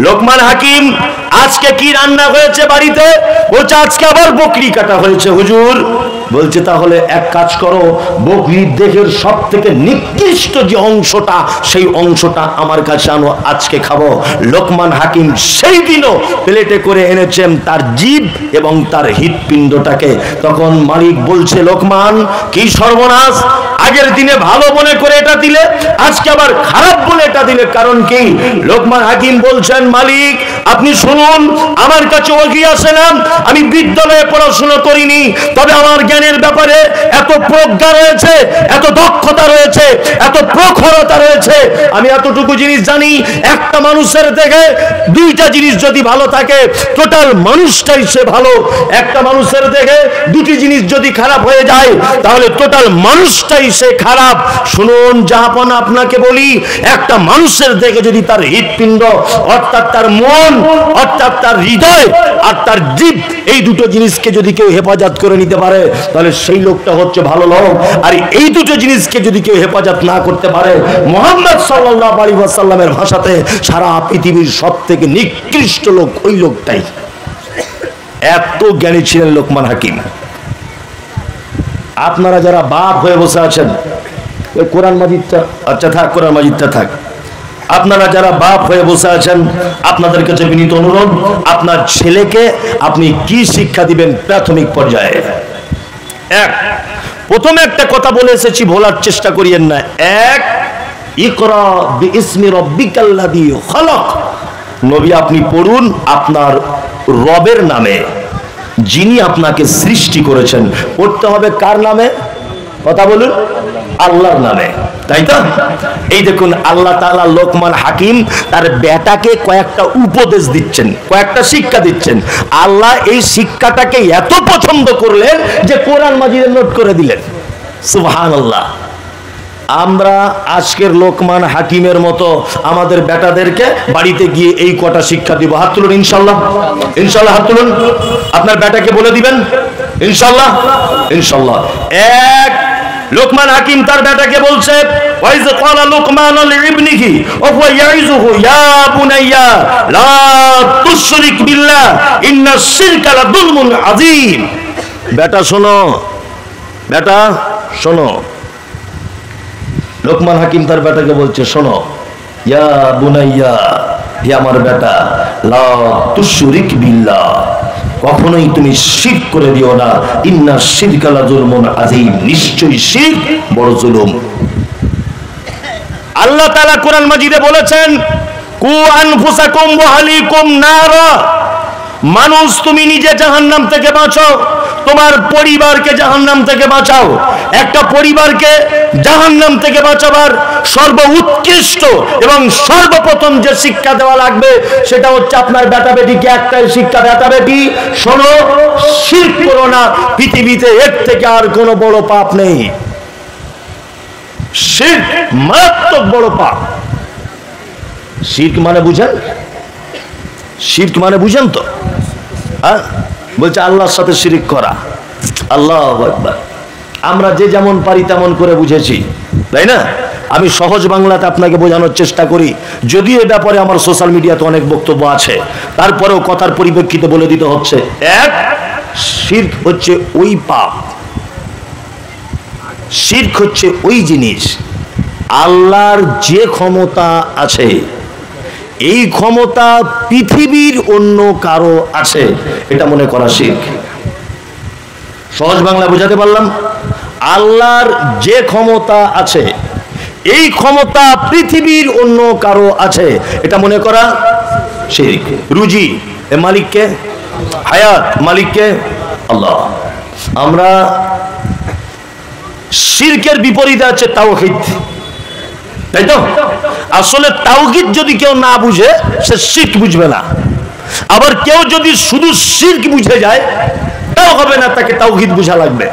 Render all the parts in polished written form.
লোকমান হাকিম আজকে কি রান্না হয়েছে বাড়িতে? বলছে আজকে আবার বকরি কাটা হয়েছে হুজুর। বলছে তাহলে এক কাজ করো, বকরির দেহের সব থেকে নিকৃষ্ট যে অংশটা, সেই অংশটা আমার কাছে আনো, আজকে খাবো। লোকমান হাকিম সেই দিনও প্লেটে করে এনেছেন তার জিভ এবং তার হৃৎপিণ্ডটাকে। তখন মালিক বলছে, লোকমান কি সর্বনাশ, আগের দিনে ভালো মনে করে এটা দিলে, আজকে আবার খারাপ বলে এটা দিলে, কারণ কি? লোকমান হাকিম বলছেন, মালিক আপনি শুনুন, আমার কাছে ওহী আসে না, আমি বিদ্যালয়ে পড়াশোনা করিনি, তবে আমার জ্ঞানের ব্যাপারে এত প্রজ্ঞা রয়েছে, এত দক্ষতা রয়েছে, এত প্রখরতা রয়েছে, আমি এতটুকু জিনিস জানি, একটা মানুষের থেকে দুইটা জিনিস যদি ভালো থাকে, টোটাল মানুষটাই সে ভালো। একটা মানুষের থেকে দুটি জিনিস যদি খারাপ হয়ে যায়, তাহলে টোটাল মানুষটাই সে খারাপ। শুনুন জাহাপনা, আপনাকে বলি, একটা মানুষের থেকে যদি তার হৃৎপিণ্ড অর্থাৎ তার মন অর্থাৎ তার হৃদয় আর তার জীব, এই দুটো জিনিসকে যদি কেউ হেফাজত করে নিতে পারে, তাহলে সেই লোকটা হচ্ছে ভালো লোক। আর এই দুটো জিনিসকে যদি কেউ হেফাজত না করতে পারে, মুহাম্মদ সাল্লাল্লাহু আলাইহি ওয়াসাল্লামের ভাষাতে সারা পৃথিবীর সব থেকে নিকৃষ্ট লোক ওই লোকটাই। এত জ্ঞানী ছিলেন লোকমান হাকিম। আপনারা যারা বাপ হয়ে বসে আছেন, ওই কোরআন মাজিদটা, আচ্ছা থাক, কোরআন মাজিদটা থাক। আপনারা যারা বাপ হয়ে বসে আছেন, আপনাদের কাছে বিনীত অনুরোধ, আপনার ছেলেকে আপনি কি শিক্ষা দিবেন প্রাথমিক পর্যায়ে? প্রথমে একটা কথা বলে এসেছি, ভোলার চেষ্টা করিয়েন না। ইকরা বিইসমি রাব্বিকাল্লাযী খালাক। নবী আপনি পড়ুন আপনার রবের নামে, যিনি আপনাকে সৃষ্টি করেছেন। পড়তে হবে কার নামে? কথা বলুন, আল্লাহর নামে, তাই তো? এই দেখুন আল্লাহ তাআলা লোকমান হাকিম তার বেটাকে কয়েকটা উপদেশ দিচ্ছেন, কয়েকটা শিক্ষা দিচ্ছেন। আল্লাহ এই শিক্ষাটাকে এত পছন্দ করলেন যে কোরআন মাজিদে নোট করে দিলেন। সুবহানাল্লাহ। আমরা আজকের লোকমান হাকিমের মতো আমাদের বেটাদেরকে বাড়িতে গিয়ে এই কটা শিক্ষা দিব। হাত তুলুন ইনশাআল্লাহ, ইনশাআল্লাহ হাত তুলুন। আপনার বেটাকে বলে দিবেন ইনশাআল্লাহ, ইনশাআল্লাহ। এক, লোকমান হাকিম তার বেটাকে বলছে, ওয়াইজ ক্বালা লুকমানু লিইবনিহি ওয়া হুয়া ইয়াইযুহু, ইয়া বুনাইয়া লা তুশরিক বিল্লাহ ইন্নাশ শিরকা লাযুলমুন আযীম। বেটা শোনো, বেটা শোনো। লোকমান হাকিম তার বেটাকে বলছে, শোনো, ইয়া বুনাইয়া, হে আমার বেটা, লা তুশরিক বিল্লাহ, কখনোই তুমি শিরক করে দিও না, ইন্নাশ শিরকা লাযুলমুন আযীম, নিশ্চয়ই শিরক বড় জুলুম। আল্লাহ তাআলা কোরআন মাজিদে বলেছেন, কু আনফুসাকুম ওয়া আহলিকুম নারা, মানুষ তুমি নিজে জাহান্নাম থেকে বাঁচাও, তোমার পরিবারকে জাহান্নাম থেকে বাঁচাও। একটা পরিবারকে জাহান্নাম থেকে বাঁচাবার সর্বোৎকৃষ্ট এবং সর্বপ্রথম যে শিক্ষা দেওয়া লাগবে, সেটা হচ্ছে আপনার বেটা বেটিকে একটাই শিক্ষা। বেটা বেটি শোনো, শিরক করো না, পৃথিবীতে এর থেকে আর কোনো বড় পাপ নেই। শিরক মারাত্মক বড় পাপ। শিরক মানে বুঝেন? শিরক মানে বুঝেন তো? হ্যাঁ, বলছে আল্লাহর সাথে শিরক করা। আল্লাহু আকবার। আমরা যে যেমন পারি তেমন করে বুঝেছি, তাই না? আমি সহজ বাংলাতে আপনাকে বোঝানোর চেষ্টা করি, যদিও এ ব্যাপারে আমার সোশ্যাল মিডিয়াতে অনেক বক্তব্য আছে, তারপরেও কথার পরিপ্রেক্ষিতে বলে দিতে হচ্ছে। এক, শিরক হচ্ছে ওই পাপ, শিরক হচ্ছে ওই জিনিস, আল্লাহর যে ক্ষমতা আছে, এই ক্ষমতা পৃথিবীর অন্য কারো আছে, এটা মনে করা শিরক। সহজ বাংলা বোঝাতে পারলাম? আল্লাহর যে ক্ষমতা আছে, এই ক্ষমতা পৃথিবীর অন্য কারো আছে, এটা মনে করা শিরক। রুজি এ মালিককে, হায়াত মালিককে আল্লাহ। আমরা শিরকের বিপরীতে আছে তাওহীদ, তাই তো? আসলে তাওহীদ যদি কেউ না বুঝে, সে শিরক বুঝবে না। আবার কেউ যদি শুধু শিরক বুঝে যায়, তাও হবে না, তাকে তাওহীদ বুঝা লাগবে।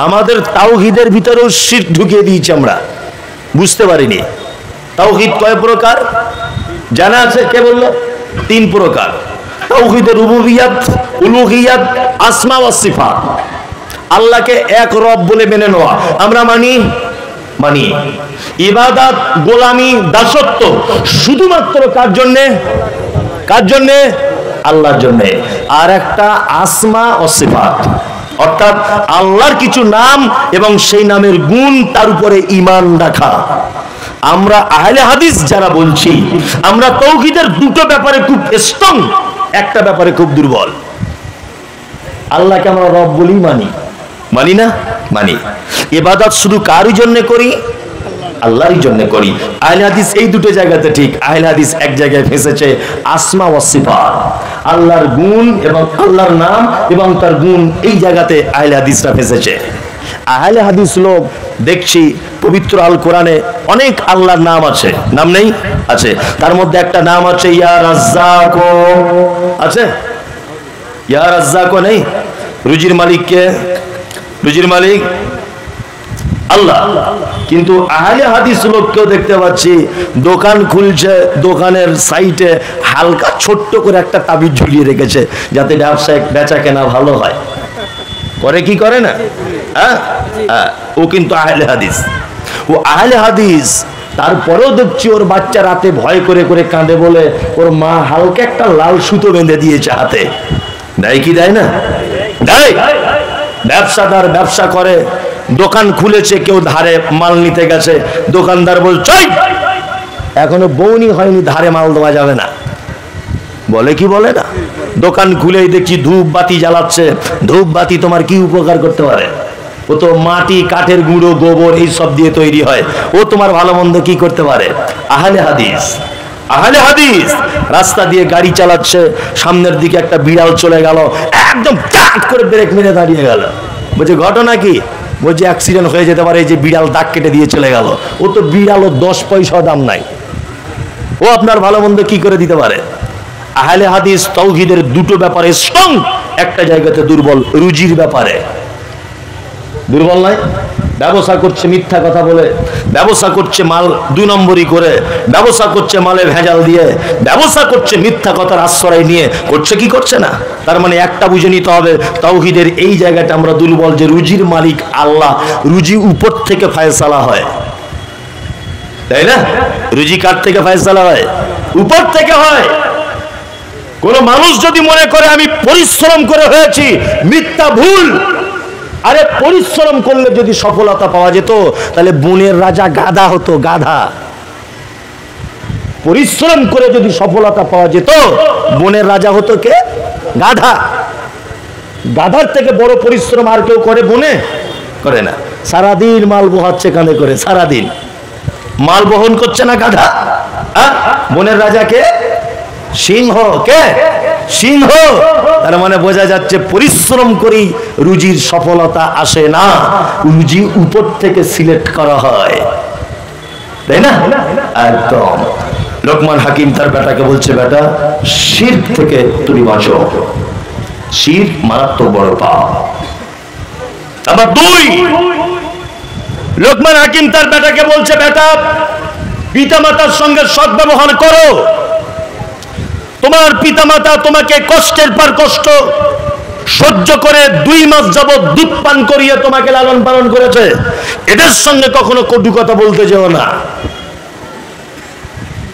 আমাদের তাওহীদের ভিতরেও শিরক ঢুকিয়ে দিয়েছি, আমরা বুঝতে পারিনি। তাওহীদ কয় প্রকার জানা আছে? কে বলল? 3 প্রকার। তাওহীদে রুবুবিয়্যাত, উলুহিয়্যাত, আসমা ওয়াস সিফাত। আল্লাহকে এক রব বলে মেনে নেওয়া। আমরা মানি মানি। ইবাদত, গোলামি, দাসত্ব শুধুমাত্র কার জন্যে? কার জন্যে? আল্লাহর জন্যে। আর একটা আসমা ও সিফাত, অর্থাৎ আল্লাহর কিছু নাম এবং সেই নামের গুণ, তার উপরে ঈমান রাখা। আমরা আহলে হাদিস যারা বলছি, আমরা তাওহীদের দুটো ব্যাপারে খুব স্ট্রং, একটা ব্যাপারে খুব দুর্বল। আল্লাহকে আমরা রব বলি, মানি, মানি না? মানি। ইবাদত শুধু কারই জন্য করি? আল্লাহরই জন্য করি। আহলে হাদিস এই দুটো জায়গাতে ঠিক। আহলে হাদিস এক জায়গায় ফেঁসেছে আসমা ওয়া সিফাত, আল্লাহর গুণ এবং আল্লাহর নাম এবং তার গুণ, এই জায়গাতে আহলে হাদিসরা ফেঁসেছে। আহলে হাদিস লোক দেখছি পবিত্র আল কোরআনে অনেক আল্লাহর নাম আছে, নাম নেই? আছে। তার মধ্যে একটা নাম আছে ইয়া রাজ্জাক, আছে? ইয়া রাজ্জাক নেই? রুজির মালিক কে? রুজির মালিক আল্লাহ। কিন্তু আহলে হাদিস লোককেও দেখতে পাচ্ছি দোকান খুলছে, দোকানের সাইডে হালকা ছোট্ট করে একটা তাবিজ ঝুলিয়ে রেখেছে যাতে ব্যবসায় বেচা কেনা ভালো হয়। করে কি করে না? ও কিন্তু আহলে হাদিস, ও আহলে হাদিস। তারপরেও দেখছি ওর বাচ্চা রাতে ভয় করে করে কাঁদে বলে ওর মা হালকা একটা লাল সুতো বেঁধে দিয়েছে হাতে। দেয় কি দেয় না? দেয়। ব্যবসাদার ব্যবসা করে, দোকান খুলেছে, কেউ ধারে মাল নিতে গেছে, দোকানদার বলছে এখনো বউনি হয়নি, ধারে মাল দেওয়া যাবে না। বলে কি বলে না? দোকান খুলেই দেখছি ধূপ বাতি জ্বালাচ্ছে। ধূপ বাতি তোমার কি উপকার করতে পারে? ও তো মাটি, কাঠের গুঁড়ো, গোবর এই সব দিয়ে তৈরি হয়। ও তোমার ভালো মন্দ কি করতে পারে? আহলে হাদিস, আহলে হাদিস রাস্তা দিয়ে গাড়ি চালাচ্ছে, সামনের দিকে একটা বিড়াল চলে গেল, একদম টাট করে ব্রেক মেরে দাঁড়িয়ে গেল। বলছে ঘটনা কি? বলছে অ্যাক্সিডেন্ট হয়ে যেতে পারে, এই যে বিড়াল দাগ কেটে দিয়ে চলে গেল। ও তো বিড়াল, ও 10 পয়সা দাম নাই, ও আপনার ভালো মন্দ কি করে দিতে পারে? আহলে হাদিস তাওহীদের দুটো ব্যাপারে স্ট্রং, একটা জায়গাতে দুর্বল, রুজির ব্যাপারে দুর্বল নয়। ব্যবসা করছে মিথ্যা কথা বলে, ব্যবসা করছে মাল 2 নম্বরই করে, ব্যবসা করছে মালে ভেজাল দিয়ে, ব্যবসা করছে মিথ্যা কথার আশ্রয় নিয়ে। করছে কি করছে না? তার মানে একটা বুঝে নিতে হবে তাওহীদের এই জায়গাটা আমরা দুর্বল, যে রুজির মালিক আল্লাহ, রুজি উপর থেকে ফয়সালা হয়, তাই না? রুজি কার থেকে ফয়সালা হয়? উপর থেকে হয়। কোন মানুষ যদি মনে করে আমি পরিশ্রম করে হয়েছি, মিথ্যা, ভুল। আরে পরিশ্রম করলে যদি সফলতা পাওয়া যেত তাহলে বনের রাজা গাধা হতো, গাধা। পরিশ্রম করে যদি সফলতা পাওয়া যেত বনের রাজা হতো কে? গাধা। গাধার থেকে বড় পরিশ্রম আর কেউ করে? বনে করে না। সারাদিন মাল বহাচ্ছে কাঁধে করে, সারাদিন মাল বহন করছে না গাধা? বনের রাজা কে? সিংহ। কে? সিংহ। তার মানে বোঝা যাচ্ছে পরিশ্রম করেই রুজির সফলতা আসে না, রুজি উপর থেকে সিলেক্ট করা হয়, তাই না? একদম। লোকমান হাকিম তার বেটাকে বলছে, বেটা শিরক থেকে তুমি বাঁচো, শিরক মারাত্মক বড় পাপ। নাম্বার 2, লোকমান হাকিম তার বেটাকে বলছে, বেটা পিতামাতার সঙ্গে সদ্ব্যবহার করো। তোমার পিতামাতা তোমাকে কষ্টের পর কষ্ট সহ্য করে 2 মাস যাবত দুধ পান করিয়ে তোমাকে লালন পালন করেছে, এদের সঙ্গে কখনো কটু কথা বলতে যেও না।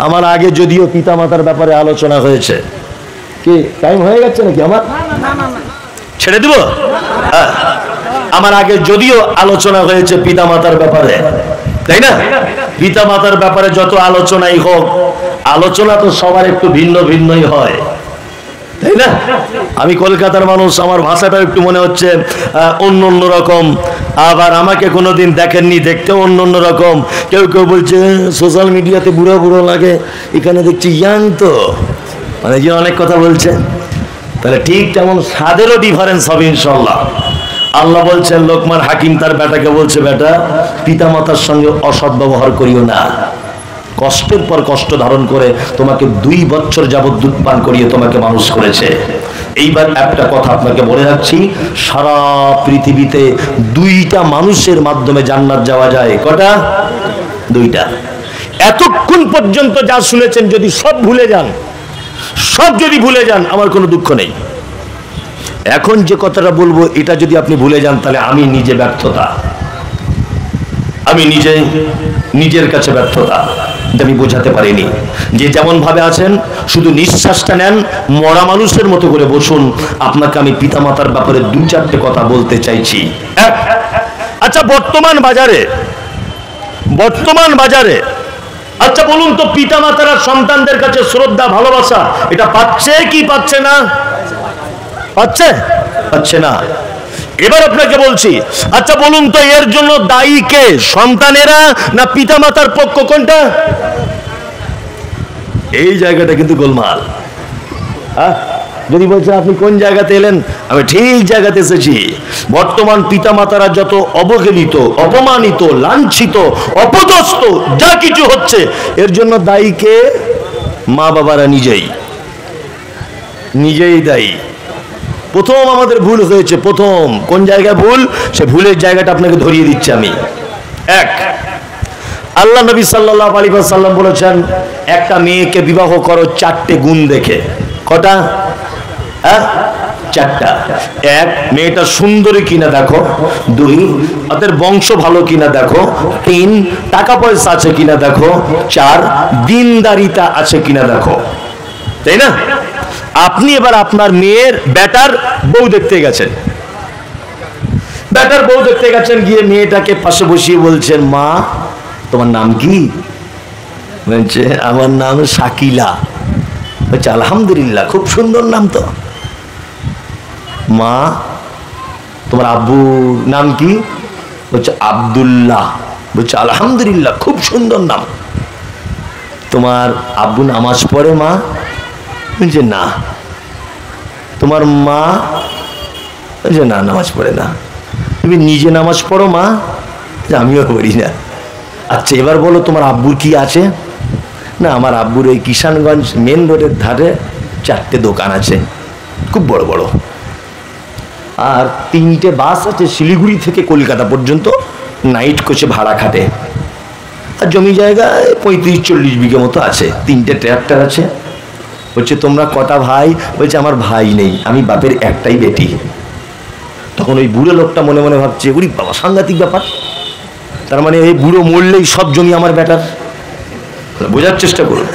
আমার আগে যদিও পিতামাতার ব্যাপারে আলোচনা হয়েছে, কি টাইম হয়ে গেছে নাকি? আমার ছেড়ে দিব? আমার আগে যদিও আলোচনা হয়েছে পিতামাতার ব্যাপারে, তাই না? পিতামাতার ব্যাপারে যত আলোচনাই হোক, আলোচনা তো সবার একটু ভিন্ন ভিন্নই হয়, তাই না? আমি কলকাতার মানুষ, আমার ভাষাটা একটু মনে হচ্ছে অন্য অন্য রকম, আবার আমাকে কোনোদিন দেখেননি, দেখতেও অন্য অন্য রকম। কেউ কেউ বলছে সোশ্যাল মিডিয়াতে বুড়ো বুড়ো লাগে, এখানে দেখছি ইয়াং, তো মানে যে অনেক কথা বলছে। তাহলে ঠিক তেমন স্বাদেরও ডিফারেন্স হবে ইনশাল্লাহ। আল্লাহ বলছেন, লোকমান হাকিম তার বেটাকে বলছে, বেটা পিতামাতার সঙ্গে অসৎ ব্যবহার করিও না। কষ্টের পর কষ্ট ধারণ করে তোমাকে 2 বছর যাবত দুধ পান করিয়ে তোমাকে মানুষ করেছে। এইবার একটা কথা আপনাকে বলে রাখছি, সারা পৃথিবীতে 2টা মানুষের মাধ্যমে জান্নাত যাওয়া যায়। কটা? 2টা। এতক্ষণ পর্যন্ত যা শুনেছেন যদি সব ভুলে যান, সব যদি ভুলে যান, আমার কোনো দুঃখ নেই। এখন যে কথাটা বলবো এটা যদি আপনি ভুলে যান তাহলে আমি নিজে ব্যর্থতা। আমি নিজের কাছে ব্যর্থতা, আমি বোঝাতে পারিনি। যে যেমন ভাবে আছেন শুধু নিঃশ্বাসটা নেন, মরা মানুষের মতো করে বসুন। আপনাকে আমি পিতামাতার ব্যাপারে 2-4টে কথা বলতে চাইছি। আচ্ছা, বর্তমান বাজারে আচ্ছা বলুন তো, পিতামাতারা সন্তানদের কাছে শ্রদ্ধা ভালোবাসা এটা পাচ্ছে কি পাচ্ছে না? পাচ্ছে না। এবার আপনাকে বলছি, আচ্ছা বলুন তো, এর জন্য দায়ী কে? সন্তানেরা না পিতামাতার পক্ষ? কোনটা? এই জায়গাটা কিন্তু গোলমাল। যদি বলছেন আপনি কোন জায়গাতে এলেন, আমি ঠিক জায়গাতে এসেছি। বর্তমান পিতামাতারা যত অবহেলিত, অপমানিত, লাঞ্ছিত, অপদস্থ যা কিছু হচ্ছে, এর জন্য দায়ী কে? মা বাবারা নিজেই দায়ী। প্রথম আমাদের ভুল হয়েছে, প্রথম কোন জায়গায় ভুল, সে ভুলের জায়গাটা আপনাকে ধরিয়ে দিচ্ছি আমি। আল্লাহ নবী সাল্লাল্লাহু আলাইহি ওয়াসাল্লাম বলেছেন, একটা মেয়েকে বিবাহ করো 4টে গুণ দেখে। কটা? 4টা। 1, মেয়েটা সুন্দরী কিনা দেখো। 2, ওদের বংশ ভালো কিনা দেখো। 3, টাকা পয়সা আছে কিনা দেখো। 4, দিনদারিতা আছে কিনা দেখো। তাই না? আপনি এবার আপনার মেয়ের বেটার বউ দেখতে গেছেন, গিয়ে মেয়েটাকে পাশে বসিয়ে বলছেন, মা তোমার নাম কি? বলছে আমার নাম শাকিলা। বলছে আলহামদুলিল্লাহ, খুব সুন্দর নাম তো। মা তোমার আব্বুর নাম কি? বলছে আব্দুল্লাহ। বলছে আলহামদুলিল্লাহ, খুব সুন্দর নাম। তোমার আব্বু নামাজ পড়ে মা? বলছে না। তোমার মা? বলছে না, নামাজ পড়ে না। তুমি নিজে নামাজ পড়ো মা? আমিও পড়ি না। আচ্ছা এবার বলো তোমার আব্বুর কি আছে? না, আমার আব্বুর এই কিষানগঞ্জ মেন রোডের ধারে 4টে দোকান আছে, খুব বড় বড়, আর 3টে বাস আছে শিলিগুড়ি থেকে কলকাতা পর্যন্ত, নাইট কোচে ভাড়া খাটে, আর জমি জায়গায় 35-40 বিঘে মতো আছে, 3টে ট্র্যাক্টর আছে। বলছে তোমরা কটা ভাই? বলছে আমার ভাই নেই, আমি বাপের একটাই বেটি। তখন ওই বুড়ো লোকটা মনে মনে ভাবছে, ওরে বাবা সাংঘাতিক ব্যাপার, তার মানে এই বুড়ো মরলেই সব জমি আমার বেটার। বোঝার চেষ্টা করুন,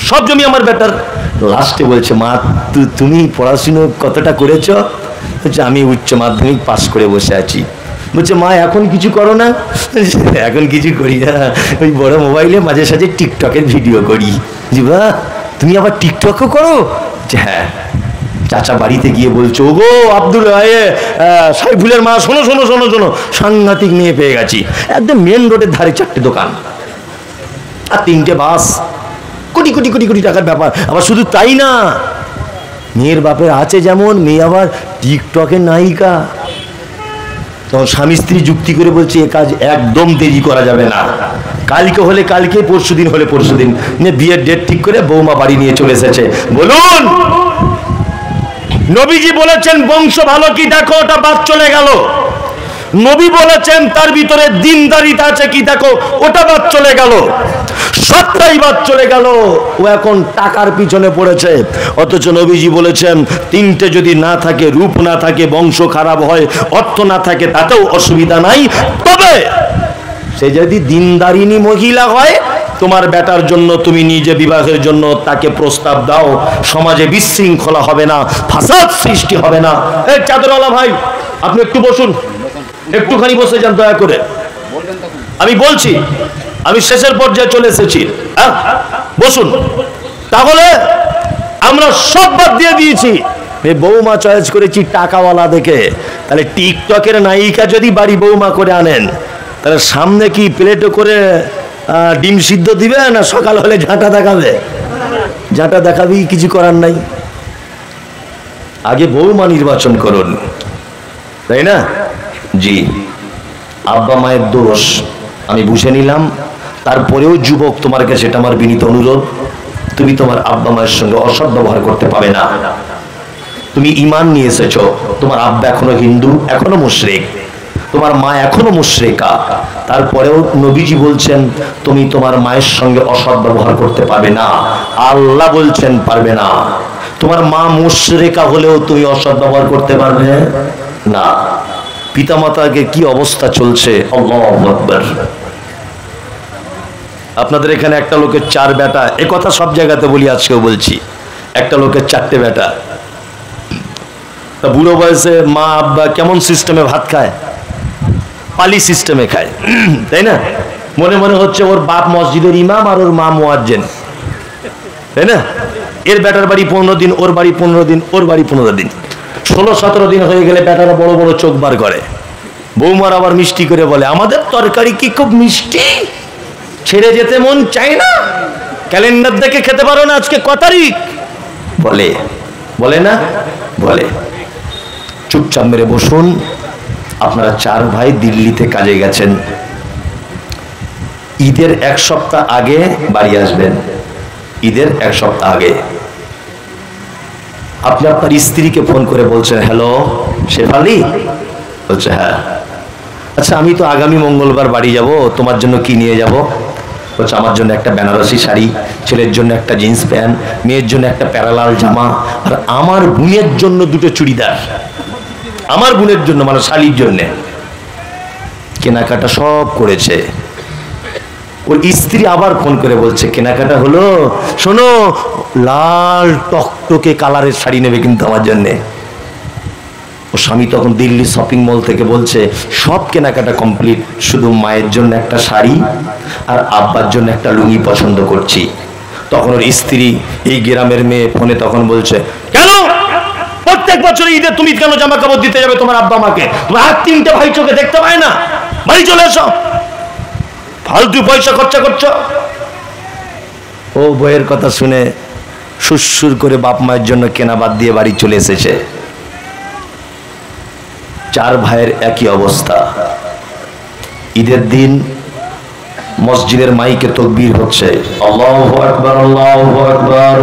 সব জমি আমার বেটার। লাস্টে বলছে, মা তুমি পড়াশুনো কতটা করেছ? বলছে আমি উচ্চ মাধ্যমিক পাস করে বসে আছি। বলছে মা এখন কিছু করো না? এখন কিছু করি না, ওই বড় মোবাইলে মাঝে সাঝে টিকটকের ভিডিও করি। জি বা, তুমি আবার টিকটকও করো? হ্যাঁ। চাচা বাড়িতে গিয়ে বলছো, ওগো আব্দুল সাইফুলের মা, শোনো শোনো শোনো শোনো, সাংঘাতিক মেয়ে পেয়ে গেছি, একদম মেন রোডের ধারে 4টে দোকান আর 3টে বাস, কোটি কোটি কোটি কোটি টাকার ব্যাপার। আবার শুধু তাই না, মেয়ের বাপের আছে যেমন, মেয়ে আবার টিকটকের নায়িকা। তখন স্বামী স্ত্রী যুক্তি করে বলছে, এ কাজ একদম দেরি করা যাবে না, কালকে হলে কালকে, পরশুদিন হলে পরশুদিন। বিয়ের ডেট ঠিক করে বৌমা বাড়ি নিয়ে চলে এসেছে। বলুন, নবীজি বলেছেন বংশ ভালো কি দেখো, ওটা বাদ চলে গেল। নবী বলেছেন তার ভিতরে দিনদারিতা আছে কি দেখো, ওটা বাদ চলে গেল। সবটাই বাদ চলে গেল, ও এখন টাকার পিছনে পড়েছে। অথচ নবীজি বলেছেন 3টে যদি না থাকে, রূপ না থাকে, বংশ খারাপ হয়, অর্থ না থাকে, তাতেও অসুবিধা নাই, তবে সে যদি দিনদারিনী মহিলা হয়, তোমার বেটার জন্য তুমি নিজে বিবাহের জন্য তাকে প্রস্তাব দাও, সমাজে বিশৃঙ্খলা হবে না, ফাসাদ সৃষ্টি হবে না। এই চাদরওয়ালা ভাই, আপনি একটু বসুন, একটুখানি বসে যান দয়া করে। আমি বলছি, আমি শেষের পর্যায়ে চলে এসেছি, বসুন। তাহলে আমরা সব বাদ দিয়ে দিয়েছি, বৌমা চয়েস করেছি টাকাওয়ালা দেখে। তাহলে টিকটকের নায়িকা যদি বাড়ি বৌমা করে আনেন, তাহলে সামনে কি প্লেটে করে ডিম সিদ্ধ দিবে, না সকাল হলে ঝাঁটা দেখাবে? ঝাঁটা দেখাবেই, কিছু করার নাই। আগে বৌমা নির্বাচন করুন, তাই না? জি, আব্বা মায়ের দোষ আমি বুঝে নিলাম, তারপরেও যুবক তোমার কাছে এটা আমার বিনীত অনুরোধ, তুমি তোমার আব্বা মায়ের সঙ্গে অসৎ ব্যবহার করতে পাবে না। তুমি ঈমান নিয়ে এসেছো, তোমার আব্বা এখনো হিন্দু, এখনো মুশরিক, তোমার মা এখনো মুশরিকা, তারপরেও নবীজি বলছেন তুমি তোমার মায়ের সঙ্গে অসৎ ব্যবহার করতে পারবে না। আল্লাহ বলছেন পারবে না। তোমার মা মুশরিকা হলেও তুমি অসৎ ব্যবহার করতে পারবে না। পিতামাতাকে কি অবস্থা চলছে। আল্লাহু আকবার। আপনাদের এখানে একটা লোকের 4 বেটা, এ কথা সব জায়গাতে বলি, আজকেও বলছি, একটা লোকের 4টে বেটা। তা বুড়ো বয়সে মা আব্বা কেমন সিস্টেমে ভাত খায়? পালি সিস্টেমে খায়, তাই না? মনে মনে হচ্ছে ওর বাপ মসজিদের ইমাম আর ওর মা মুয়াজ্জিন, তাই না? এর বেটার বাড়ি 15 দিন, ওর বাড়ি 15 দিন, ওর বাড়ি 15 দিন, 16-17 দিন হয়ে গেলে বেটারা বড় বড় চোখ বার করে। বৌমার আবার মিষ্টি করে বলে, আমাদের তরকারি কি খুব মিষ্টি, ছেড়ে যেতে মন চায় না, ক্যালেন্ডার দেখে খেতে পারো না, আজকে ক তারিখ? বলে, বলে না? বলে। চুপচাপ মেরে বসুন। আপনারা 4 ভাই দিল্লিতে কাজে গেছেন, ঈদের 1 সপ্তাহ আগে বাড়ি আসবেন। ঈদের 1 সপ্তাহ আগে আপনি আপনার স্ত্রীকে ফোন করে বলছেন, হ্যালো শেফালি? বলছে হ্যাঁ। আচ্ছা আমি তো আগামী মঙ্গলবার বাড়ি যাব, তোমার জন্য কি নিয়ে যাব? বলছে আমার জন্য একটা বেনারসি শাড়ি, ছেলের জন্য একটা জিন্স প্যান্ট, মেয়ের জন্য একটা প্যারালাল জামা, আর আমার বোনের জন্য 2টো চুড়িদার। আমার বোনের জন্য মানে শালির জন্য কেনাকাটা সব করেছে। ওর স্ত্রী আবার ফোন করে বলছে, কেনাকাটা হলো, শোনো লাল টকটকে কালারের শাড়ি নেবে কিন্তু আমার জন্যে। ও স্বামী তখন দিল্লি শপিং মল থেকে বলছে, সব কেনাকাটা কমপ্লিট, শুধু মায়ের জন্য একটা শাড়ি আর আব্বার জন্য একটা লুঙ্গি পছন্দ করছি। তখন ওর স্ত্রী, এই গ্রামের মেয়ে, ফোনে তখন বলছে, কেন প্রত্যেক বছর ঈদে তুমি কেন জামা কাপড় দিতে যাবে তোমার আব্বা মাকে? তোমার আর 3টে ভাই চোখে দেখতে পায় না? বাড়ি চলে এসো, ফালতু পয়সা খরচা করছো। ও বইয়ের কথা শুনে সুরসুর করে বাপ মায়ের জন্য কেনা বাদ দিয়ে বাড়ি চলে এসেছে। 4 ভাইয়ের একই অবস্থা। ঈদের দিন মসজিদের মাইকে তাকবীর হচ্ছে, আল্লাহু আকবার, আল্লাহু আকবার,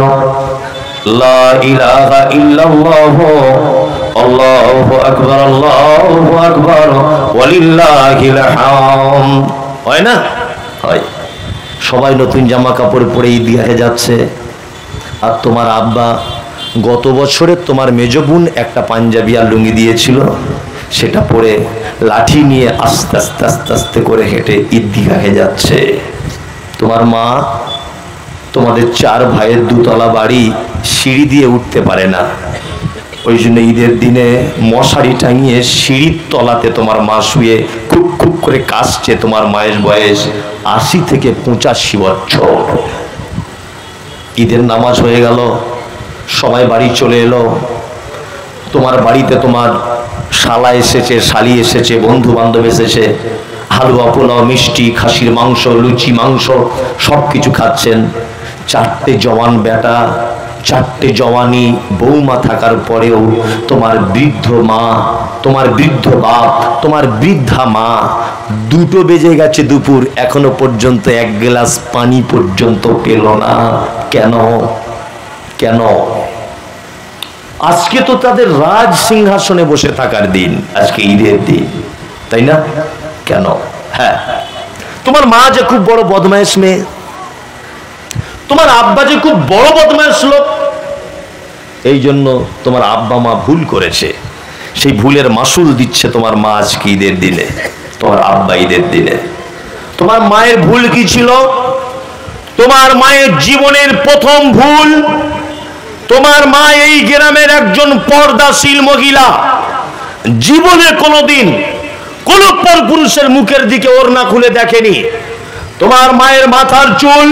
লা ইলাহা ইল্লাল্লাহ, আল্লাহু আকবার, আল্লাহু আকবার, ওয়ালিল্লাহিল হামদ। হয় না? হয়। সবাই নতুন জামা কাপড় পরে ঈদগাহে যাচ্ছে, আর তোমার আব্বা গত বছরে তোমার মেজ বোন একটা পাঞ্জাবি আর লুঙ্গি দিয়েছিল, সেটা পরে লাঠি নিয়ে আস্তে আস্তে আস্তে আস্তে করে হেঁটে ঈদগাহে যাচ্ছে। তোমার মা তোমাদের 4 ভাইয়ের 2 তলা বাড়ি, সিঁড়ি দিয়ে উঠতে পারে না, ওই জন্য ঈদের দিনে মশারি টাঙিয়ে সিঁড়ির তলাতে তোমার মা শুয়ে খুব খুব করে কাশছে। তোমার মায়ের বয়স 80 থেকে 85 বছর। ঈদের নামাজ হয়ে গেল, সবাই বাড়ি চলে এলো। তোমার বাড়িতে তোমার শালা এসেছে, শালি এসেছে, বন্ধু বান্ধব এসেছে, হালুয়া, পোলাও, মিষ্টি, খাসির মাংস, লুচি, মাংস সবকিছু খাচ্ছেন। 4টে জওয়ান বেটা, 4টে জওয়ানি বৌমা থাকার পরেও তোমার বৃদ্ধ মা, তোমার বৃদ্ধ বাপ, তোমার বৃদ্ধা মা, 2টো বেজে গেছে দুপুর, এখনো পর্যন্ত 1 গ্লাস পানি পর্যন্ত পেল না। কেন? কেন? আজকে তো তাদের রাজ সিংহাসনে বসে থাকার দিন, আজকে ঈদের দিন, তাই না? কেন? হ্যাঁ, তোমার মা যে খুব বড় বদমাইশ মেয়ে, তোমার আব্বা যে খুব বড় বদমাইশ লোক, এই জন্য তোমার আব্বা মা ভুল করেছে, সেই ভুলের মাসুল দিচ্ছে তোমার মা আজকে ঈদের দিনে, তোমার আব্বা ঈদের দিনে। তোমার মায়ের ভুল কি ছিল? তোমার মায়ের জীবনের প্রথম ভুল, তোমার মা এই গ্রামের একজন পর্দাশীল মহিলা, জীবনে কোনোদিন কোন পরপুরুষের মুখের দিকে ওড়না খুলে দেখেনি। তোমার মায়ের মাথার চুল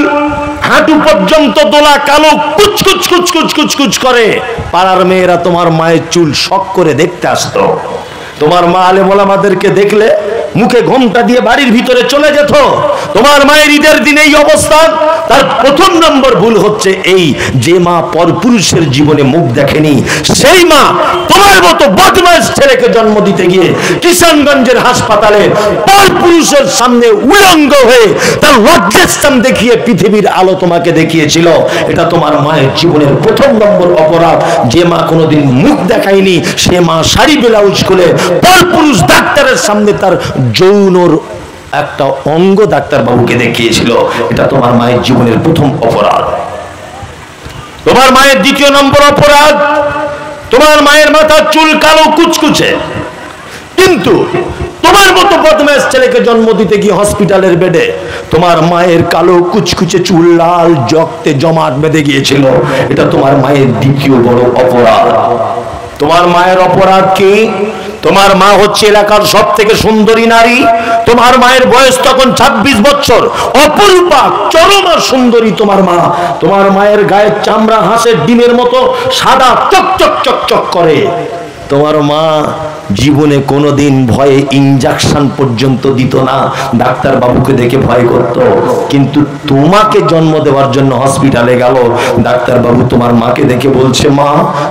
হাঁটু পর্যন্ত দোলা, কালো কুচকুচ কুচকুচ কুচকুচ করে। পাড়ার মেয়েরা তোমার মায়ের চুল শখ করে দেখতে আসতো। তোমার মা আলেম ওলামাদেরকে দেখলে মুখে ঘোমটা দিয়ে বাড়ির ভিতরে চলে যেত। তোমার মায়ের ঈদের দিনে এই অবস্থা, তার প্রথম নম্বর ভুল হচ্ছে এই যে মা পরপুরুষের জীবনে মুখ দেখেনি, সেই মা তোমার মতো বদমাইশ ছেলেকে জন্ম দিতে গিয়ে কিষানগঞ্জের হাসপাতালে পরপুরুষের সামনে উলঙ্গ হয়ে তার লজ্জার স্থান দেখিয়ে পৃথিবীর আলো তোমাকে দেখিয়েছিল। এটা তোমার মায়ের জীবনের প্রথম নম্বর অপরাধ। যে মা কোনোদিন মুখ দেখায়নি, সে মা শাড়ি ব্লাউজ খুলে পরপুরুষ ডাক্তারের সামনে তার যৌনর একটা অঙ্গ ডাক্তার বাবুকে দেখিয়েছিল। এটা তোমার মায়ের জীবনের প্রথম অপরাধ। তোমার মায়ের দ্বিতীয় নম্বর অপরাধ, তোমার মায়ের মাথার চুল কালো কুচকুচে, কিন্তু তোমার মতো বদমাশ ছেলেকে জন্ম দিতে গিয়ে হসপিটালের বেডে তোমার মায়ের কালো কুচকুচে চুল লাল রক্তে জমাট বেঁধে গিয়েছিল। এটা তোমার মায়ের দ্বিতীয় বড় অপরাধ। তোমার মায়ের অপরাধ কি? তোমার মা হচ্ছে এলাকার সব থেকে সুন্দরী নারী। তোমার মায়ের বয়স তখন 26 বছর, অপরূপা চরমা সুন্দরী তোমার মা। তোমার মায়ের গায়ের চামড়া হাঁসের ডিমের মতো সাদা চকচক চকচক করে। তোমার মা জীবনে কোনোদিন ভয়ে ইনজেকশন পর্যন্ত দিত না, ডাক্তার বাবুকে দেখে ভয় করত। কিন্তু তোমাকে জন্ম দেওয়ার জন্য হসপিটালে গেল, ডাক্তার বাবু তোমার মাকে দেখে বলছে, মা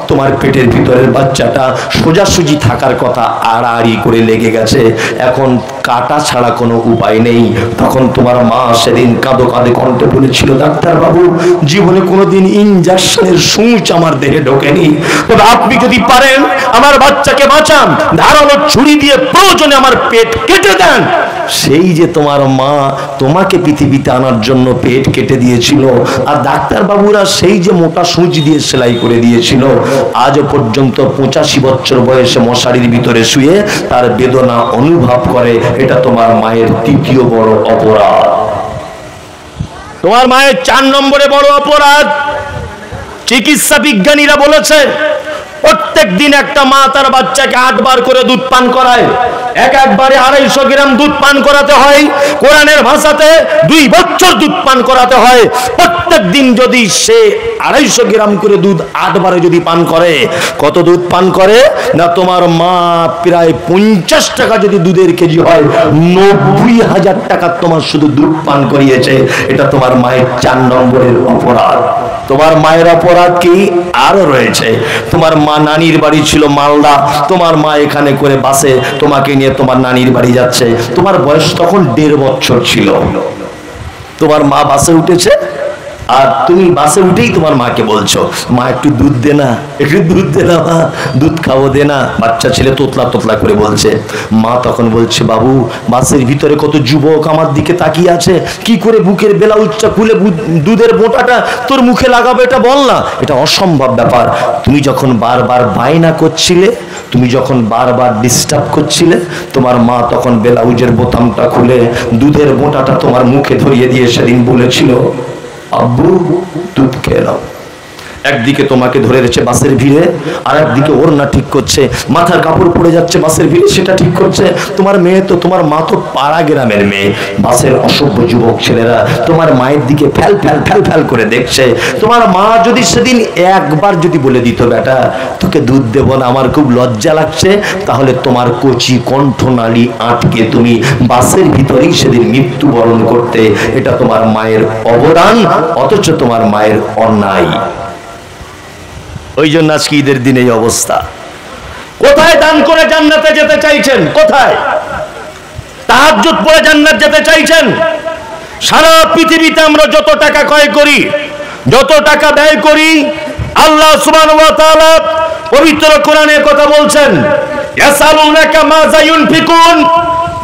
তোমার পেটের ভিতরের বাচ্চাটা সোজাসুজি থাকার কথা আড়াআড়ি করে লেগে গেছে, এখন কাটা ছাড়া কোনো উপায় নেই। তখন তোমার মা সেদিন কাঁদো কাঁদে কণ্ঠে বলেছিল, ডাক্তার বাবু জীবনে কোনোদিন ইনজেকশনের সূচ আমার দেহে ঢোকেনি, তবে আপনি যদি পারেন আমার বাচ্চাকে বাঁচান, ধারালো ছুরি দিয়ে প্রয়োজনে আমার পেট কেটে দেন। সেই যে তোমার মা তোমাকে পৃথিবীতে আনার জন্য পেট কেটে দিয়েছিল, আর ডাক্তার বাবুরা সেই যে মোটা সূচ দিয়ে সেলাই করে দিয়েছিল, আজও পর্যন্ত 85 বছর বয়সে মশারির ভিতরে শুয়ে তার বেদনা অনুভব করে। এটা তোমার মায়ের তৃতীয় বড় অপরাধ। তোমার মায়ের 4 নম্বরে বড় অপরাধ, চিকিৎসা বিজ্ঞানীরা বলেছে প্রত্যেক দিন একটা মা তার বাচ্চাকে 8 বার করে দুধ পান করায়। একবারে 250 গ্রাম দুধ পান করাতে হয়। কোরআনের ভাষাতে 2 বছর দুধ পান করাতে হয়। প্রত্যেক দিন যদি সে 250 গ্রাম করে দুধ 8 বারে যদি পান করে, কত দুধ পান করে না? তোমার মা প্রায় 50 টাকা যদি দুধের কেজি হয়, 90,000 টাকা তোমার শুধু দুধ পান করিয়েছে। এটা তোমার মায়ের 4 নম্বরের অপরাধ। তোমার মায়ের অপরাধ কি আরো রয়েছে? তোমার মা নানির বাড়ি ছিল মালদা, তোমার মা এখানে করে বাসে তোমাকে নিয়ে তোমার নানির বাড়ি যাচ্ছে। তোমার বয়স তখন 1.5 বছর ছিল। তোমার মা বাসে উঠেছে, আর তুমি বাসে উঠেই তোমার মাকে বলছো, মা একটু দুধ দে না, একটু দুধ দে না মা, দুধ খাবো দে না। বাচ্চা ছেলে তোতলা তোতলা করে বলছে। মা তখন বলছে, বাবু বাসের ভিতরে কত যুবক আমার দিকে তাকিয়ে আছে, কি করে বুকের ব্লাউজটা খুলে দুধের বোঁটাটা তোর মুখে লাগাবো এটা বল না। এটা অসম্ভব ব্যাপার। তুমি যখন বারবার বায়না করছিলে, তুমি যখন বারবার ডিস্টার্ব করছিলে, তোমার মা তখন ব্লাউজের বোতামটা খুলে দুধের বোঁটাটা তোমার মুখে ধরিয়ে দিয়ে সেদিন বলেছিল, আব্বু দুধ খেয়ে নাও। একদিকে তোমাকে ধরে রেখেছে বাসের ভিড়ে, আর একদিকে ওড়না ঠিক করছে, মাথার কাপড় পড়ে যাচ্ছে বাসের ভিড়ে, সেটা ঠিক করছে। তোমার মেয়ে তো, তোমার মা তো পাড়া গ্রামের মেয়ে। বাসের অসভ্য যুবক ছেলেরা তোমার মায়ের দিকে ফ্যাল ফ্যাল ফ্যাল ফ্যাল করে দেখছে। তোমার মা যদি সেদিন একবার যদি বলে দিত, বেটা তোকে দুধ দেব না, আমার খুব লজ্জা লাগছে, তাহলে তোমার কচি কণ্ঠনালী আটকে তুমি বাসের ভিতরেই সেদিন মৃত্যুবরণ করতে। এটা তোমার মায়ের অবদান, অথচ তোমার মায়ের অন্যায়। ওই জন্য আজকে ঈদের দিনে এই অবস্থা। কোথায় দান করে জান্নাতে যেতে চাইছেন? কোথায় তাহাজ্জুদ পড়ে জান্নাত যেতে চাইছেন? সারা পৃথিবীতে আমরা যত টাকা ক্রয় করি, যত টাকা ব্যয় করি, আল্লাহ সুবহানাহু ওয়া তাআলা পবিত্র কোরআনে কথা বলছেন, ইয়াসালুনাকা মাযা ইউনফিকুন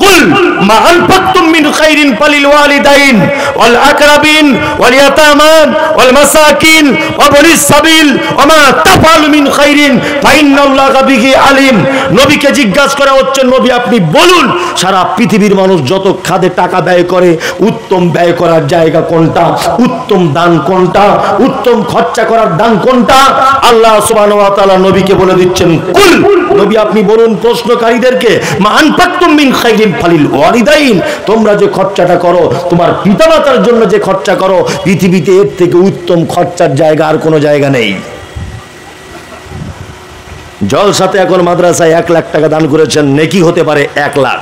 কুল মা আনফাকতুম মিন খাইরিন ফালিল ওয়ালিদাইন ওয়াল আকরাবিন ওয়াল ইয়াতামা ওয়াল মাসাকিন ওয়া বনিস সাবিল ওয়া মা তাফআলু মিন খাইরিন ফাইন্নাল্লাহা বিহি আলিম। নবীকে জিজ্ঞাসা করা হচ্ছে, নবী আপনি বলুন সারা পৃথিবীর মানুষ যত খাদে টাকা ব্যয় করে, উত্তম ব্যয় করার জায়গা কোনটা, উত্তম দান কোনটা, উত্তম খরচা করার দান কোনটা? আল্লাহ সুবহানাহু ওয়া তাআলা নবীকে বলে দিচ্ছেন, কুল নবী আপনি বলুন প্রশ্নকারীদেরকে, মা আনফাকতুম মিন খাইরিন ফালিল ওয়ালিদাইন, তোমরা যে খরচাটা করো, তোমার পিতামাতার জন্য যে খরচা করো, পৃথিবীতে এর থেকে উত্তম খরচার জায়গা আর কোনো জায়গা নেই। জলসাতে এখন মাদ্রাসায় 1 লাখ টাকা দান করেছেন, নেকি হতে পারে 1 লাখ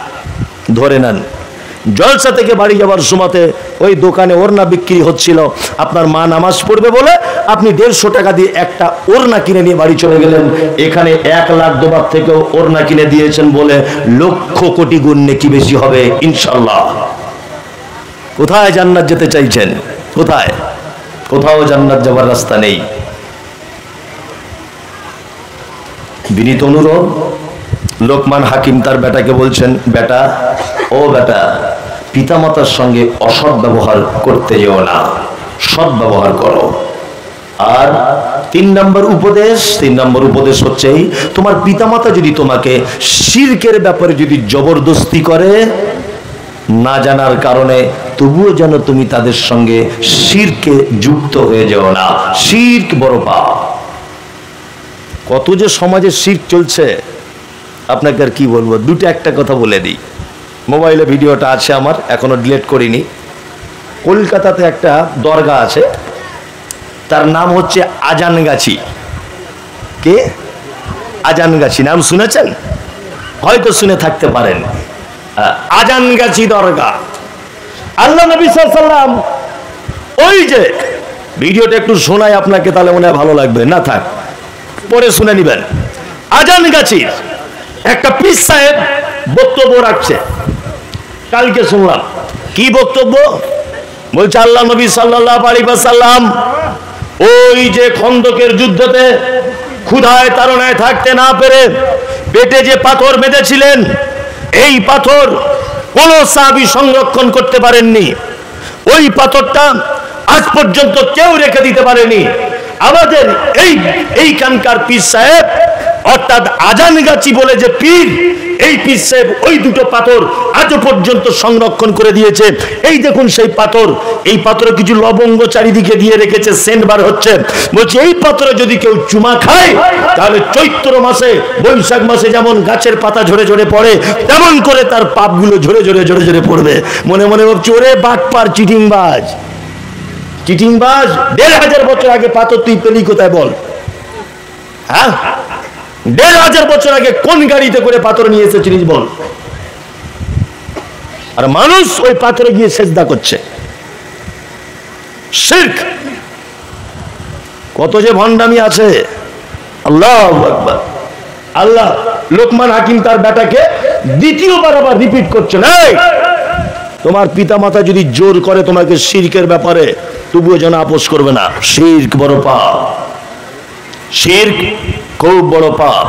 ধরে নেন। জলসা থেকে বাড়ি যাবার সময়তে ওই দোকানে ওড়না বিক্রি হচ্ছিল, আপনার মা নামাজ পড়বে বলে আপনি 150 টাকা দিয়ে একটা ওড়না কিনে নিয়ে বাড়ি চলে গেলেন। এখানে 1 লাখ দেবার থেকে ওড়না কিনে দিয়েছেন বলে লক্ষ কোটি গুণ নেকি বেশি হবে ইনশাআল্লাহ। কোথায় জান্নাত যেতে চাইছেন? কোথায়? কোথাও জান্নাত যাবার রাস্তা নেই। বিনীত অনুরোধ, লোকমান হাকিম তার বেটাকে বলছেন, বেটা ও বেটা, পিতামাতার সঙ্গে অসৎ ব্যবহার করতে যেও না, সৎ ব্যবহার করো। আর 3 নম্বর উপদেশ হচ্ছে তোমার পিতামাতা যদি তোমাকে শিরকের ব্যাপারে যদি জবরদস্তি করে না জানার কারণে, তবুও যেন তুমি তাদের সঙ্গে শিরকে যুক্ত হয়ে যাও না। শিরক বড় পাপ। কত যে সমাজে শিরক চলছে আপনাকে আর কি বলবো। একটা কথা বলে দিই, মোবাইলে ভিডিওটা আছে আমার, এখনো ডিলিট করিনি। কলকাতাতে একটা দরগা আছে, তার নাম হচ্ছে আজানগাছি। কে? আজানগাছি নাম শুনেছেন? হয়তো শুনে থাকতে পারেন। আজানগাছি দরগা। আল্লাহ নবী সাল্লাল্লাহু আলাইহি ওয়াসাল্লাম, ওই যে ভিডিওটা একটু শোনাই আপনাকে, তাহলে মনে হয় ভালো লাগবে। না থাক, পরে শুনে নিবেন। আজানগাছির একটা পীর সাহেব বক্তব্য রাখছে, কালকে শুনলাম। কি বক্তব্য বলছে? আল্লাহ নবী সাল্লাল্লাহু আলাইহি ওয়াসাল্লাম ওই যে খন্দকের যুদ্ধতে ক্ষুধায় তাড়নায় থাকতে না পেরে পেটে যে পাথর বেঁধেছিলেন, এই পাথর কোন সাহাবী সংরক্ষণ করতে পারেননি। ওই পাথরটা আজ পর্যন্ত কেউ রেখে দিতে পারেনি। আমাদের এইখানকার পীর সাহেব, অর্থাৎ আজানগাছি বলে যে পীর, এই পীর সাহেব ওই দুটো পাথর আজও পর্যন্ত সংরক্ষণ করে দিয়েছে। এই দেখুন সেই পাথর, এই পাথরে কিছু লবঙ্গ চারিদিকে দিয়ে রেখেছে, সেন্ট বার হচ্ছে। বলছে এই পাথরে যদি কেউ চুমা খায়, তাহলে চৈত্র মাসে বৈশাখ মাসে যেমন গাছের পাতা ঝরে ঝরে পড়ে, তেমন করে তার পাপগুলো ঝরে ঝরে ঝরে ঝরে পড়বে। মনে মনে ভাবছি, ওরে বাটপার, চিটিংবাজ। 1500 বছর আগে পাথর তুই পেলি কোথায় বল? হ্যাঁ, 1500 বছর আগে কোন গাড়িতে করে পাথর নিয়ে এসেছিস বল? আর মানুষ ওই পাথরে গিয়ে সেজদা করছে। শিরক। কত যে ভণ্ডামি আছে। আল্লাহু আকবার। আল্লাহ লোকমান হাকিম তার বেটাকে দ্বিতীয়বার আবার রিপিট করছে, না তোমার পিতামাতা যদি জোর করে তোমাকে শিরকের ব্যাপারে, তবুও যেন আপোষ করবে না। শিরক বড় পাপ, শিরক খুব বড় পাপ।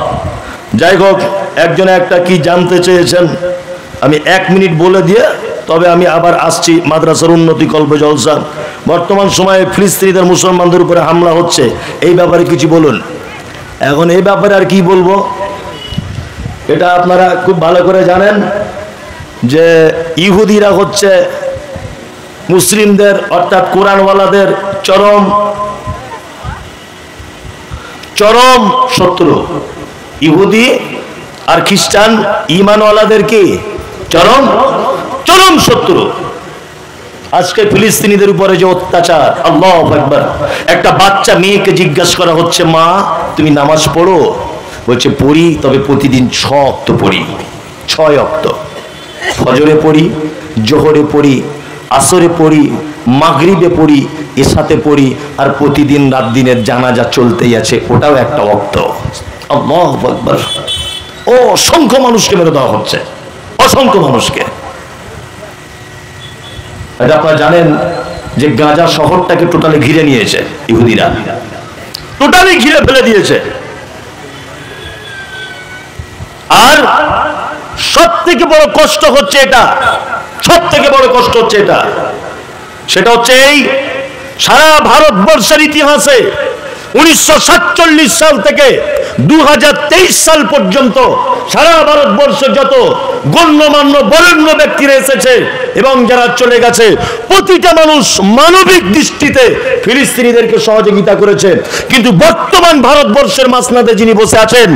যাই হোক, একজনে একটা কি জানতে চেয়েছেন, আমি 1 মিনিট বলে দিয়ে তবে আমি আবার আসছি। মাদ্রাসার উন্নতি কল্প জলসা। বর্তমান সময়ে ফিলিস্তিনিদের মুসলমানদের উপরে হামলা হচ্ছে, এই ব্যাপারে কিছু বলুন। এখন এই ব্যাপারে আর কি বলবো, এটা আপনারা খুব ভালো করে জানেন যে ইহুদিরা হচ্ছে মুসলিমদের, অর্থাৎ কোরআনওয়ালাদের চরম শত্রু। ইহুদি আর খ্রিস্টান ঈমানওয়ালাদের কি চরম শত্রু। আজকে ফিলিস্তিনিদের উপরে যে অত্যাচার, আল্লাহু আকবার। একটা বাচ্চা মেয়েকে জিজ্ঞাসা করা হচ্ছে, মা তুমি নামাজ পড়ো? বলছে পড়ি, তবে প্রতিদিন 6 ওয়াক্ত পড়ি। 6 ওয়াক্ত। ফজরে পড়ি, জোহরে পড়ি, আসরে পড়ি, মাগরিবে পড়ি, এশাতে পড়ি, আর প্রতিদিন রাত দিনের জানাজা চলতেই আছে, ওটাও একটা ওয়াক্ত। আল্লাহু আকবার। অসংখ্য মানুষকে মেরে দেওয়া হচ্ছে, অসংখ্য মানুষকে। এটা আপনারা জানেন যে গাজা শহরটাকে টোটালি ঘিরে নিয়েছে ইহুদিরা, টোটালি ঘিরে ফেলে দিয়েছে। আর সব থেকে বড় কষ্ট হচ্ছে এটা, সব থেকে বড় কষ্ট হচ্ছে এটা, সেটা হচ্ছে এই সারা ভারতবর্ষের ইতিহাসে 1947 সাল থেকে 2023 সাল পর্যন্ত সারা ভারতবর্ষ যত গণ্যমান্য বরেণ্য ব্যক্তিরা এসেছে এবং যারা চলে গেছে, প্রতিটা মানুষ মানবিক দৃষ্টিতে ফিলিস্তিনিদেরকে সহযোগিতা করেছে। কিন্তু বর্তমান ভারতবর্ষের মাসনাদে যিনি বসে আছেন,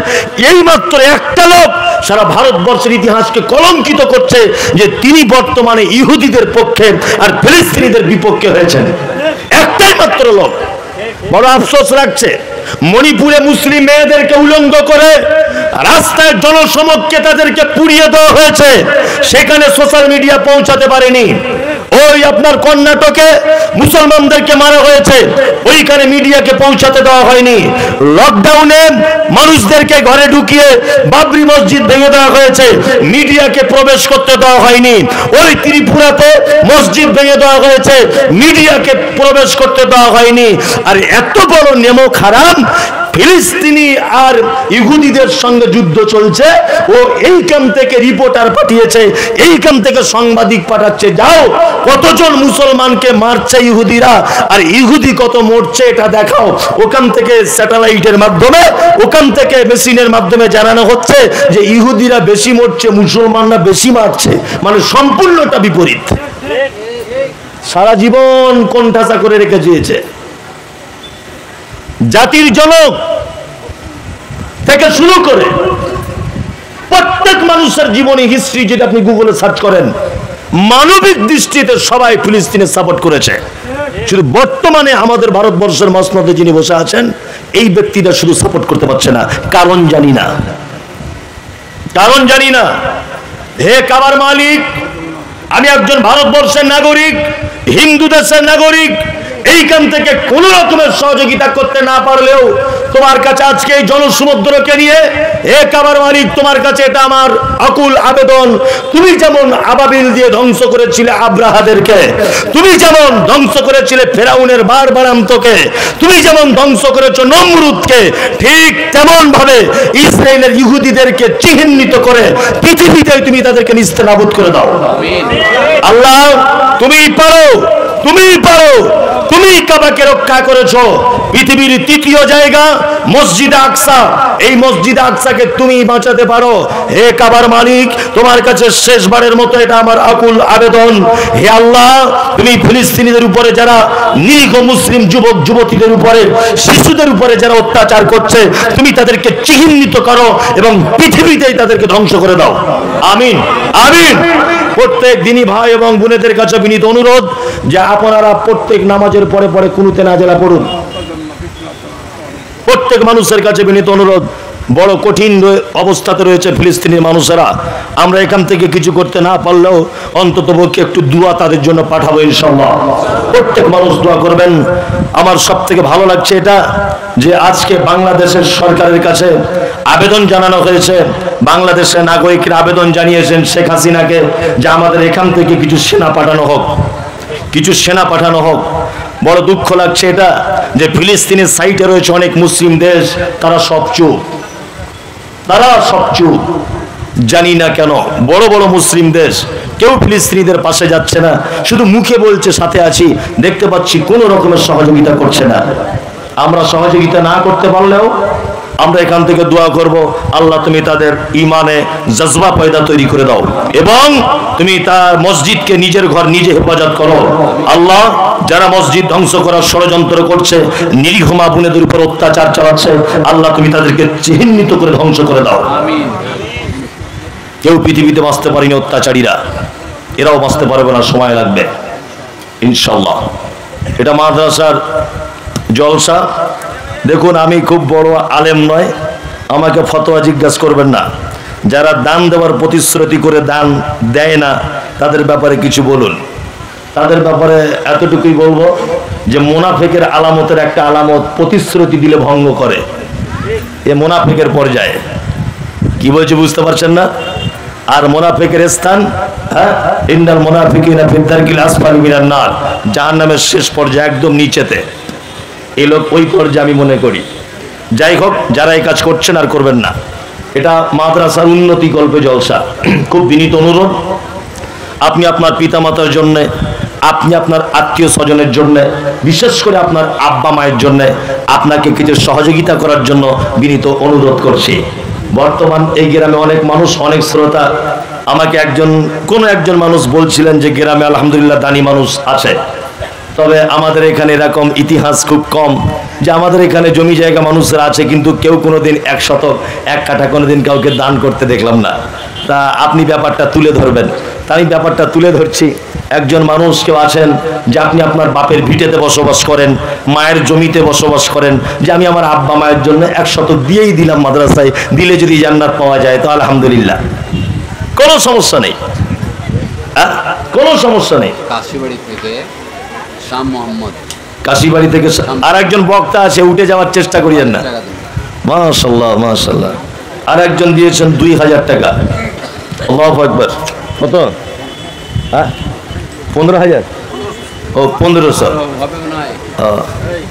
এই মাত্র একটা লোক সারা ভারতবর্ষের ইতিহাসকে কলঙ্কিত করছে যে তিনি বর্তমানে ইহুদিদের পক্ষে আর ফিলিস্তিনিদের বিপক্ষে হয়েছেন। একটাই মাত্র লোক। বড় আফসোস রাখছে, মণিপুরে মুসলিম মেয়েদেরকে উলঙ্গ করে রাস্তায় জনসমক্ষে তাদেরকে পুড়িয়ে দেওয়া হয়েছে, সেখানে সোশ্যাল মিডিয়া পৌঁছাতে পারেনি। ওই আপনার কর্ণাটকে মুসলমানদেরকে মারা হয়েছে, ওইখানে মিডিয়াকে পৌঁছাতে দেওয়া হয়নি। লকডাউনে মানুষদেরকে ঘরে ঢুকিয়ে বাবরি মসজিদ ভেঙে দেওয়া হয়েছে, মিডিয়াকে প্রবেশ করতে দেওয়া হয়নি। ওই ত্রিপুরাতে মসজিদ ভেঙে দেওয়া হয়েছে, মিডিয়াকে প্রবেশ করতে দেওয়া হয়নি। আর এত বড় নেমো খারাপ ফিলিস্তিনি আর ইহুদিদের সঙ্গে যুদ্ধ চলছে, ও এইখান থেকে রিপোর্টার পাঠিয়েছে, এইখান থেকে সাংবাদিক পাঠাচ্ছে, যাও কতজন মুসলমানকে মারছে ইহুদিরা আর ইহুদি কত মরছে এটা দেখাও। ওখান থেকে স্যাটেলাইটের মাধ্যমে, ওখান থেকে মেশিনের মাধ্যমে জানানো হচ্ছে যে ইহুদিরা বেশি মরছে, মুসলমানরা বেশি মারছে, মানে সম্পূর্ণটা বিপরীত। সারা জীবন কোণঠাসা করে রেখে দিয়েছে। জাতির জনক থেকে শুরু করে প্রত্যেক মানুষের জীবনী হিস্ট্রি যেটা আপনি গুগলে সার্চ করেন, মানবিক দৃষ্টিতে সবাই ফিলিস্তিনের সাপোর্ট করেছে। শুধু বর্তমানে আমাদের ভারতবর্ষের মসনদে যিনি বসে আছেন এই ব্যক্তিটা শুধু সাপোর্ট করতে পারছে না, কারণ জানি না, কারণ জানি না। হে কাবার মালিক, আমি একজন ভারতবর্ষের নাগরিক, হিন্দু দেশের নাগরিক, এইখান থেকে কোন রকমের সহযোগিতা করতে না পারলেও তোমার কাছে আজকে এই জনসমুদ্রকে নিয়ে, হে কাবার মালিক, তোমার কাছে এটা আমার আকুল আবেদন। তুমি যেমন আবাবিল দিয়ে ধ্বংস করেছিলে আব্রাহাদেরকে, তুমি যেমন ধ্বংস করেছিলে ফেরাউনের বারবারান্তকে, তুমি যেমন ধ্বংস করেছো নমরুদকে, ঠিক তেমন ভাবে ইসরায়েলের ইহুদিদেরকে চিহ্নিত করে পৃথিবীতে তুমি তাদেরকে নিস্তেনাবুদ করে দাও। আল্লাহ তুমি পারো, তুমি পারো, তুমি কাবাকে রক্ষা করেছো। পৃথিবীর তৃতীয় জায়গা মসজিদ আকসা, এই মসজিদ আকসাকে তুমি বাঁচাতে পারো। হে কাবার মালিক, তোমার কাছে শেষবারের মতো এটা আমার আকুল আবেদন। হে আল্লাহ, তুমি ফিলিস্তিনিদের উপরে যারা নিরীহ মুসলিম যুবক যুবতীদের উপরে, শিশুদের উপরে যারা অত্যাচার করছে, তুমি তাদেরকে চিহ্নিত করো এবং পৃথিবীতেই তাদেরকে ধ্বংস করে দাও। আমিন, আমিন। প্রত্যেক দিনই ভাই এবং বোনেদের কাছে বিনীত অনুরোধ যে আপনারা প্রত্যেক নামাজের পরে পরে কুনুতে নাজেলা পড়ুন। প্রত্যেক মানুষের কাছে বিনীত অনুরোধ, বড় কঠিন অবস্থাতে রয়েছে ফিলিস্তিনের মানুষেরা। আমরা এখান থেকে কিছু করতে না পারলেও অন্তত পক্ষে একটু দোয়া তাদের জন্য পাঠাবো ইনশাআল্লাহ। প্রত্যেক মানুষ দোয়া করবেন। আমার সব থেকে ভালো লাগছে এটা যে আজকে বাংলাদেশের সরকারের কাছে আবেদন জানানো হয়েছে, বাংলাদেশের নাগরিকরা আবেদন জানিয়েছেন শেখ হাসিনাকে যে আমাদের এখান থেকে কিছু সেনা পাঠানো হোক, কিছু সেনা পাঠানো হোক। বড় দুঃখ লাগছে এটা যে ফিলিস্তিনের সাইটে রয়েছে অনেক মুসলিম দেশ, তারা সব চুপ, তারা সব চুপ। জানি না কেন বড় বড় মুসলিম দেশ কেউ ফিলিস্তিনিদের পাশে যাচ্ছে না, শুধু মুখে বলছে সাথে আছি, দেখতে পাচ্ছি কোনো রকমের সহযোগিতা করছে না। আমরা সহযোগিতা না করতে পারলেও আমরা এখান থেকে দোয়া করব, আল্লাহ তুমি তাদের ইমানে জজবা পয়দা তৈরি করে দাও এবং তুমি তার মসজিদকে নিজের ঘর নিজে হেফাজত করো। আল্লাহ, যারা মসজিদ ধ্বংস করার ষড়যন্ত্র করছে, নিরীহ মা বোনেদের উপর অত্যাচার চালাচ্ছে, আল্লাহ তুমি তাদেরকে চিহ্নিত করে ধ্বংস করে দাও। কেউ পৃথিবীতে বাঁচতে পারেনি অত্যাচারীরা, এরাও বাঁচতে পারবে না, সময় লাগবে ইনশাল্লাহ। এটা মাদ্রাসার জলসা। দেখুন, আমি খুব বড় আলেম নয়, আমাকে ফতোয়া জিজ্ঞাসা করবেন না। যারা দান দেওয়ার প্রতিশ্রুতি করে দান দেয় না তাদের ব্যাপারে কিছু বলুন। তাদের ব্যাপারে এতটুকুই বলবো যে মুনাফিকের আলামতের একটা আলামত প্রতিশ্রুতি দিলে ভঙ্গ করে, এ মুনাফিকের পর্যায়ে। কি বলছে বুঝতে পারছেন না? আর মুনাফিকের স্থান, হ্যাঁ, ইন্নাল মুনাফিকিনা ফি দারকিল আসফালি মিনান নার, জাহান্নামের শেষ পর্যায়ে একদম নিচেতে। এই লোক ওই পর্যায়ে আমি মনে করি। যাই হোক, যারা এই কাজ করছেন আর করবেন না। এটা মাদ্রাসার উন্নতি গল্পে জলসা। খুব বিনীত অনুরোধ, আপনি আপনার পিতামাতার জন্য, আপনি আপনার আত্মীয় স্বজনের জন্য, বিশেষ করে আপনার আব্বা মায়ের জন্য আপনাকে কিছু সহযোগিতা করার জন্য বিনীত অনুরোধ করছি। বর্তমান এই গ্রামে অনেক মানুষ, অনেক শ্রোতা, আমাকে কোন একজন মানুষ বলছিলেন যে গ্রামে আলহামদুলিল্লাহ দানি মানুষ আছে, তবে আমাদের এখানে এরকম ইতিহাস খুব কম যে আমাদের এখানে জমি জায়গা মানুষের আছে কিন্তু কেউ কোনোদিন 1 শতক 1 কাঠা কোনোদিন কাউকে দান করতে দেখলাম না। তা আপনি ব্যাপারটা তুলে ধরবেন। তা আমি ব্যাপারটা তুলে ধরছি। একজন মানুষ কেউ আছেন যে আপনি আপনার বাপের ভিটেতে বসবাস করেন, মায়ের জমিতে বসবাস করেন, যে আমি আমার আব্বা মায়ের জন্য 1 শতক দিয়েই দিলাম মাদ্রাসায়, দিলে যদি জান্নাত পাওয়া যায় তো আলহামদুলিল্লাহ, কোনো সমস্যা নেই, কোনো সমস্যা নেই। কাশিবাড়ি থেকে শাম মোহাম্মদ, কাশিবাড়ি থেকে আর একজন বক্তা আছে, উঠে যাওয়ার চেষ্টা করিয়েন না। মাশাআল্লাহ, মাশাআল্লাহ। আর একজন দিয়েছেন 2000 টাকা। আল্লাহু আকবার। কত? হ্যাঁ, 15000। ও 1500।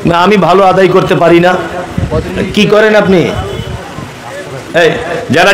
না, আমি ভালো আদায় করতে পারি না, কি করেন আপনি? এই যারা যারা